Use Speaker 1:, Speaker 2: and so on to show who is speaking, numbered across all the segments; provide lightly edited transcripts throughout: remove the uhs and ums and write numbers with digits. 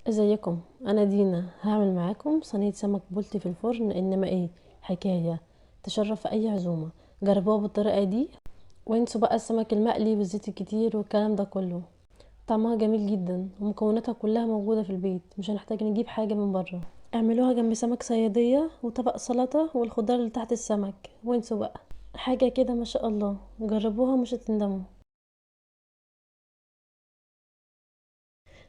Speaker 1: ازيكم؟ انا دينا هعمل معاكم صينيه سمك بلطي في الفرن، انما ايه حكايه تشرف في اي عزومه. جربوها بالطريقه دي وانسوا بقى السمك المقلي والزيت الكتير والكلام ده كله. طعمها جميل جدا ومكوناتها كلها موجوده في البيت، مش هنحتاج نجيب حاجه من بره. اعملوها جنب سمك صياديه وطبق سلطه والخضار اللي تحت السمك وانسوا بقى. حاجه كده ما شاء الله، جربوها مش هتندموا.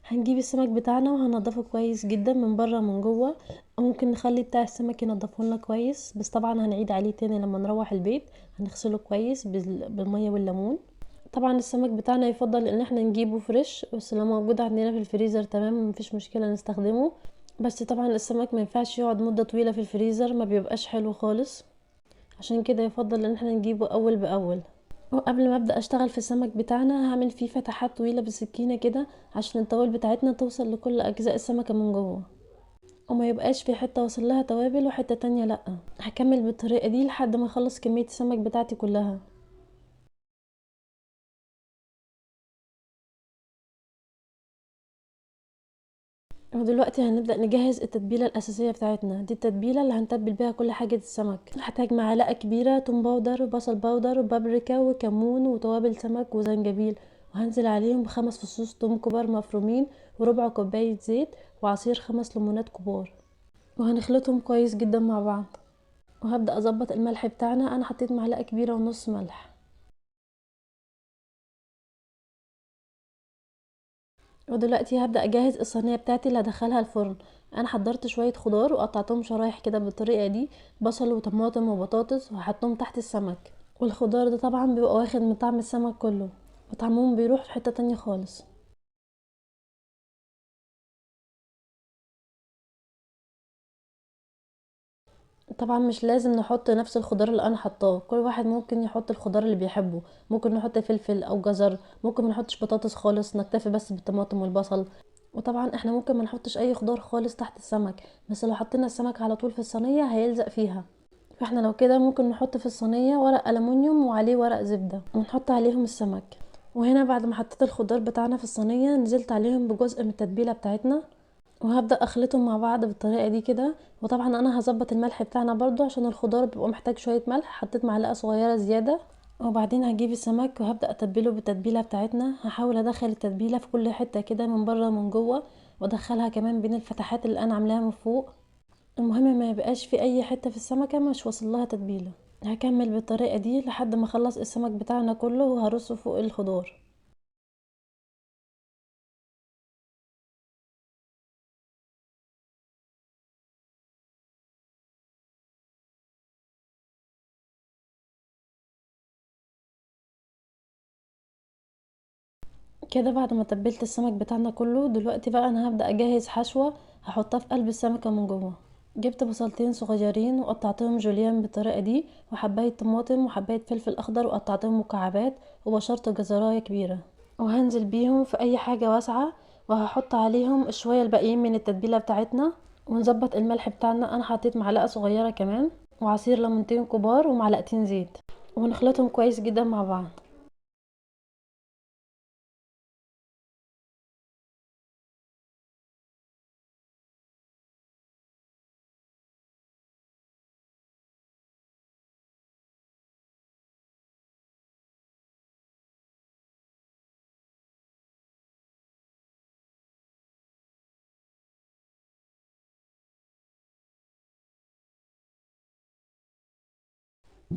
Speaker 1: هنجيب السمك بتاعنا وهنضفه كويس جدا من بره ومن جوه. ممكن نخلي بتاع السمك ينضفه لنا كويس، بس طبعا هنعيد عليه تاني لما نروح البيت. هنغسله كويس بالميه والليمون. طبعا السمك بتاعنا يفضل ان احنا نجيبه فريش، بس لو موجود عندنا في الفريزر تمام مفيش مشكله نستخدمه. بس طبعا السمك ما ينفعش يقعد مده طويله في الفريزر، ما بيبقاش حلو خالص. عشان كده يفضل ان احنا نجيبه اول باول. وقبل ما ابدا اشتغل في السمك بتاعنا هعمل فيه فتحات طويله بالسكينه كده، عشان التوابل بتاعتنا توصل لكل اجزاء السمكه من جوه، وما يبقاش في حته وصل لها توابل وحته تانية لا. هكمل بالطريقه دي لحد ما اخلص كميه السمك بتاعتي كلها. ودلوقتي هنبدا نجهز التتبيله الاساسيه بتاعتنا. دي التتبيله اللي هنتبل بيها كل حاجه السمك. هحتاج معلقه كبيره توم باودر وبصل باودر وبابريكا وكمون وتوابل سمك وزنجبيل، وهنزل عليهم بخمس فصوص توم كبار مفرومين وربع كوبايه زيت وعصير 5 ليمونات كبار، وهنخلطهم كويس جدا مع بعض. وهبدا اظبط الملح بتاعنا. انا حطيت معلقه كبيره ونص ملح. ودلوقتي هبدا اجهز الصينيه بتاعتي اللي هدخلها الفرن. انا حضرت شويه خضار وقطعتهم شرايح كده بالطريقه دي، بصل وطماطم وبطاطس، وهحطهم تحت السمك. والخضار ده طبعا بيبقى واخد من طعم السمك كله، وطعمهم بيروح في حته تانية خالص. طبعا مش لازم نحط نفس الخضار اللي انا حطاه، كل واحد ممكن يحط الخضار اللي بيحبه. ممكن نحط فلفل او جزر، ممكن ما نحطش بطاطس خالص، نكتفي بس بالطماطم والبصل. وطبعا احنا ممكن ما نحطش اي خضار خالص تحت السمك، بس لو حطينا السمك على طول في الصينيه هيلزق فيها. فاحنا لو كده ممكن نحط في الصينيه ورق ألمونيوم وعليه ورق زبده ونحط عليهم السمك. وهنا بعد ما حطيت الخضار بتاعنا في الصينيه نزلت عليهم بجزء من التتبيله بتاعتنا، وهبدأ اخلطهم مع بعض بالطريقة دي كده. وطبعا انا هظبط الملح بتاعنا برضو عشان الخضار بيبقى محتاج شوية ملح، حطيت معلقة صغيرة زيادة. وبعدين هجيب السمك وهبدأ اتبله بالتتبيلة بتاعتنا. هحاول ادخل التتبيلة في كل حتة كده من بره ومن جوه، وادخلها كمان بين الفتحات اللي انا عاملاها من فوق. المهم ما يبقاش في اي حتة في السمكة مش واصل لها تتبيلة. هكمل بالطريقة دي لحد ما اخلص السمك بتاعنا كله وهرصه فوق الخضار. كده بعد ما تبلت السمك بتاعنا كله، دلوقتي بقى انا هبدأ اجهز حشوة هحطها في قلب السمكة من جوه. جبت بصلتين صغيرين وقطعتهم جوليان بالطريقة دي، وحباية طماطم وحباية فلفل اخضر وقطعتهم مكعبات، وبشرت جزراية كبيرة. وهنزل بيهم في اي حاجة واسعة، وهحط عليهم الشوية الباقيين من التتبيلة بتاعتنا. ونظبط الملح بتاعنا. انا حطيت معلقة صغيرة كمان، وعصير ليمونتين كبار ومعلقتين زيت، ونخلطهم كويس جدا مع بعض.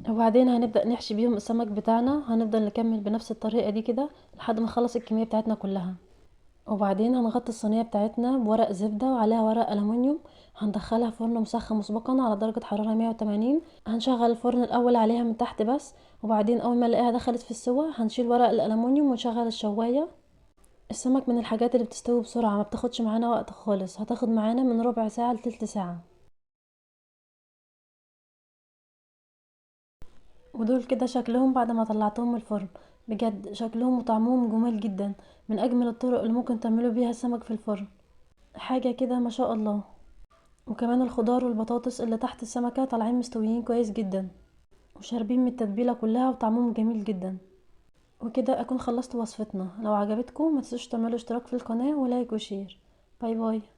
Speaker 1: وبعدين هنبدأ نحشي بيهم السمك بتاعنا. هنفضل نكمل بنفس الطريقة دي كده لحد ما نخلص الكمية بتاعتنا كلها. وبعدين هنغطي الصينية بتاعتنا بورق زبدة وعليها ورق ألمونيوم. هندخلها فرن مسخن مسبقا على درجة حرارة 180. هنشغل الفرن الأول عليها من تحت بس، وبعدين أول ما نلاقيها دخلت في السوا هنشيل ورق الألمونيوم ونشغل الشواية. السمك من الحاجات اللي بتستوي بسرعة، ما بتاخدش معانا وقت خالص، هتاخد معانا من ربع ساعة لتلت ساعة. ودول كده شكلهم بعد ما طلعتهم من الفرن. بجد شكلهم وطعمهم جمال جدا، من اجمل الطرق اللي ممكن تعملوا بيها السمك في الفرن. حاجة كده ما شاء الله. وكمان الخضار والبطاطس اللي تحت السمكة طالعين مستويين كويس جدا، وشاربين من التتبيلة كلها وطعمهم جميل جدا. وكده اكون خلصت وصفتنا. لو عجبتكم ما تنسوش تعملوا اشتراك في القناة ولايك وشير. باي باي.